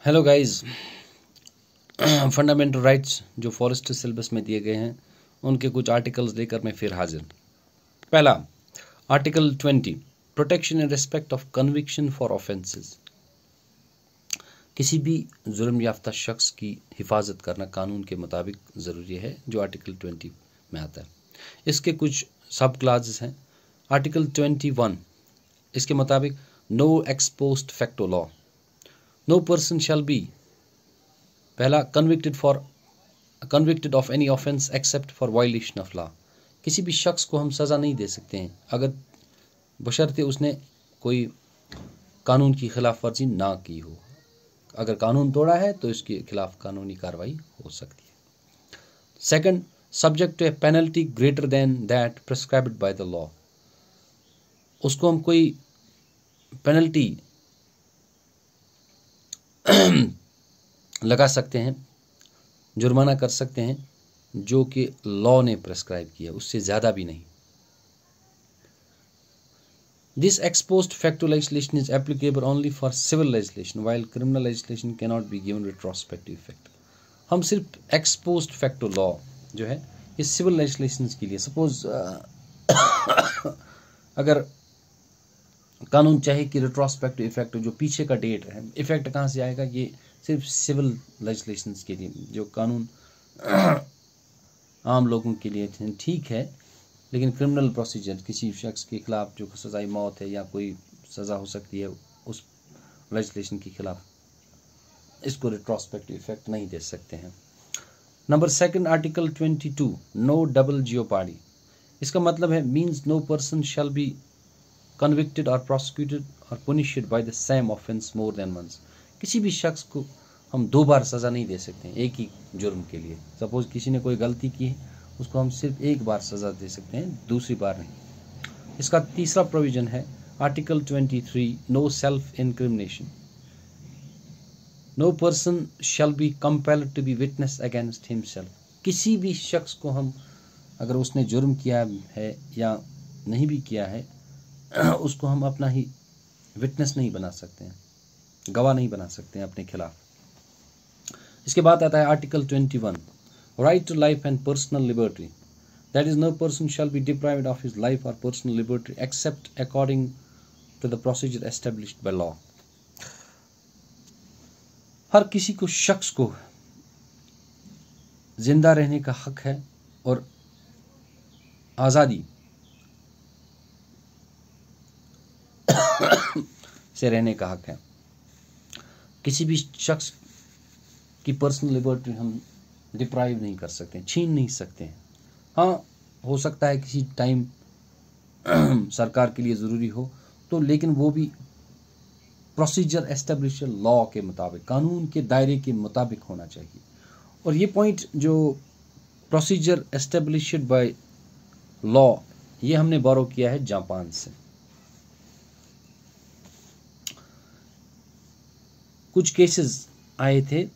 Hello guys, fundamental rights जो forest syllabus में दिए गए हैं उनके कुछ आर्टिकल्स लेकर मैं फिर हाजिर। पहला article 20, protection in respect of conviction for offences. किसी भी जुर्म याफ्ता शख्स की हिफाजत करना कानून के मुताबिक ज़रूरी है, जो आर्टिकल 20 में आता है। इसके कुछ सब क्लासेस हैं। आर्टिकल 21 इसके मुताबिक no ex post facto law, no person shall be, पहला convicted of any offence except for violation of law. किसी भी शख्स को हम सज़ा नहीं दे सकते हैं अगर बशर्ते उसने कोई कानून की खिलाफ वर्जी ना की हो। अगर कानून तोड़ा है तो इसके खिलाफ कानूनी कार्रवाई हो सकती है। Second, subject to a penalty greater than that prescribed by the law. उसको हम कोई पेनल्टी लगा सकते हैं, जुर्माना कर सकते हैं जो कि लॉ ने प्रेस्क्राइब किया, उससे ज़्यादा भी नहीं। This ex post facto legislation is applicable only for civil legislation while criminal legislation can not be given retrospective effect. हम सिर्फ एक्सपोस्ट फैक्टो लॉ जो है इस सिविल लेजिस्लेशन के लिए, सपोज अगर कानून चाहे कि रिट्रोस्पेक्टिव इफेक्ट जो पीछे का डेट है, इफेक्ट कहाँ से आएगा, ये सिर्फ सिविल लेजिस्लेशंस के लिए, जो कानून आम लोगों के लिए ठीक है, लेकिन क्रिमिनल प्रोसीजर किसी शख्स के खिलाफ जो सज़ाई मौत है या कोई सज़ा हो सकती है उस लेजिस्लेशन के खिलाफ, इसको रिट्रोस्पेक्टिव इफेक्ट नहीं दे सकते हैं। Number second, article 22, no double jeopardy. इसका मतलब है means no person shall be convicted or prosecuted or punished by the same offense more than once। किसी भी शख्स को हम दो बार सज़ा नहीं दे सकते हैं एक ही जुर्म के लिए। सपोज किसी ने कोई गलती की है, उसको हम सिर्फ एक बार सज़ा दे सकते हैं, दूसरी बार नहीं। इसका तीसरा प्रोविजन है article 23, no self incrimination. No person shall be compelled to be witness against himself. किसी भी शख्स को हम अगर उसने जुर्म किया है या नहीं भी किया है, उसको हम अपना ही विटनेस नहीं बना सकते हैं, गवाह नहीं बना सकते हैं अपने खिलाफ। इसके बाद आता है article 21, right to life and personal liberty. That is no person shall be deprived of his life और personal liberty except according to the procedure established by law. हर किसी को शख्स को जिंदा रहने का हक है और आज़ादी से रहने का हक है। किसी भी शख्स की पर्सनल लिबर्टी हम डिप्राइव नहीं कर सकते, छीन नहीं सकते हैं। हाँ, हो सकता है किसी टाइम सरकार के लिए ज़रूरी हो तो, लेकिन वो भी प्रोसीजर एस्टेब्लिश लॉ के मुताबिक, कानून के दायरे के मुताबिक होना चाहिए। और ये पॉइंट जो प्रोसीजर एस्टेब्लिश्ड बाय लॉ, ये हमने बोरो किया है जापान से। कुछ केसेस आए थे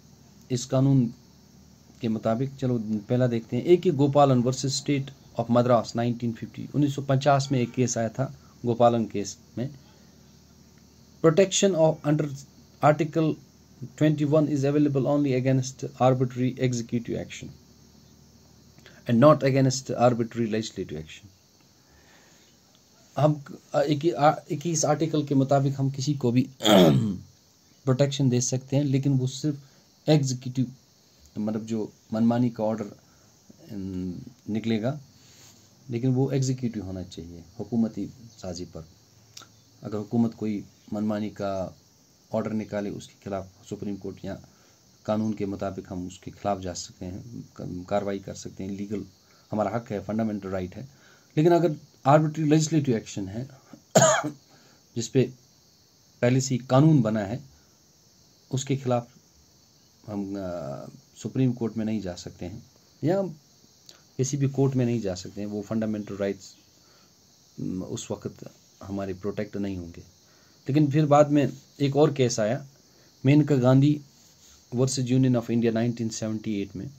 इस कानून के मुताबिक। चलो पहला देखते हैं। एक ही गोपालन वर्सेस स्टेट ऑफ मद्रास 1950 में एक केस आया था, गोपालन केस में। Protection of under article 21 is available only against arbitrary executive action and not against arbitrary legislative action. हम 21 आर्टिकल के मुताबिक हम किसी को भी प्रोटेक्शन दे सकते हैं, लेकिन वो सिर्फ एग्जीक्यूटिव, मतलब जो मनमानी का ऑर्डर निकलेगा, लेकिन वो एग्जीक्यूटिव होना चाहिए हुकूमती साजी पर। अगर हुकूमत कोई मनमानी का ऑर्डर निकाले, उसके खिलाफ सुप्रीम कोर्ट या कानून के मुताबिक हम उसके खिलाफ जा सकते हैं, कार्रवाई कर सकते हैं, लीगल हमारा हक है, फंडामेंटल राइट है। लेकिन अगर आर्बिट्री लेजिस्लेटिव एक्शन है जिसपे पहले से ही कानून बना है, उसके खिलाफ हम सुप्रीम कोर्ट में नहीं जा सकते हैं या किसी भी कोर्ट में नहीं जा सकते हैं। वो फंडामेंटल राइट्स उस वक्त हमारे प्रोटेक्ट नहीं होंगे। लेकिन फिर बाद में एक और केस आया, Maneka Gandhi versus Union of India 1978 में।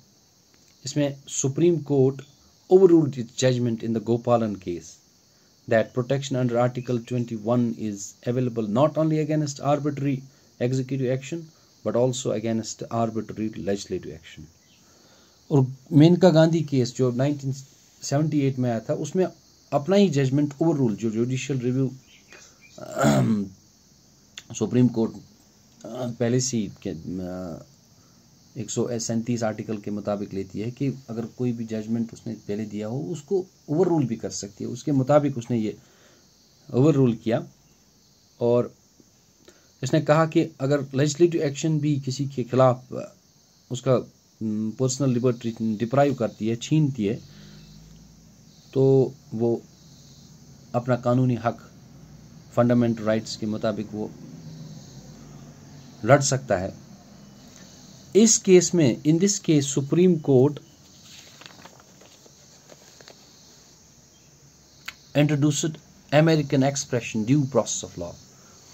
इसमें Supreme Court overruled its judgment in the Gopalan case that protection under Article 21 is available not only against arbitrary executive action but also against arbitrary legislative action. और Maneka Gandhi case जो 1978 में आया था, उसमें अपना ही judgement over rule, जो judicial review supreme court पहले से 137 आर्टिकल के मुताबिक लेती है कि अगर कोई भी जजमेंट उसने पहले दिया हो उसको ओवर रूल भी कर सकती है, उसके मुताबिक उसने ये ओवर रूल किया। और इसने कहा कि अगर लेजिस्लेटिव एक्शन भी किसी के खिलाफ उसका पर्सनल लिबर्टी डिप्राइव करती है, छीनती है, तो वो अपना कानूनी हक, फंडामेंटल राइट्स के मुताबिक वो लड़ सकता है। इस केस में, in this case, supreme court introduced American expression due process of law.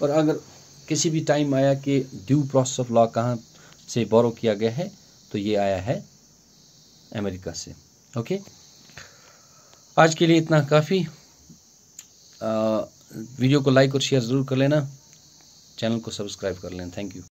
और अगर किसी भी टाइम आया कि ड्यू प्रोसेस ऑफ लॉ कहाँ से बोरो किया गया है, तो ये आया है अमेरिका से। ओके, आज के लिए इतना काफ़ी। वीडियो को लाइक और शेयर ज़रूर कर लेना, चैनल को सब्सक्राइब कर लेना। Thank you.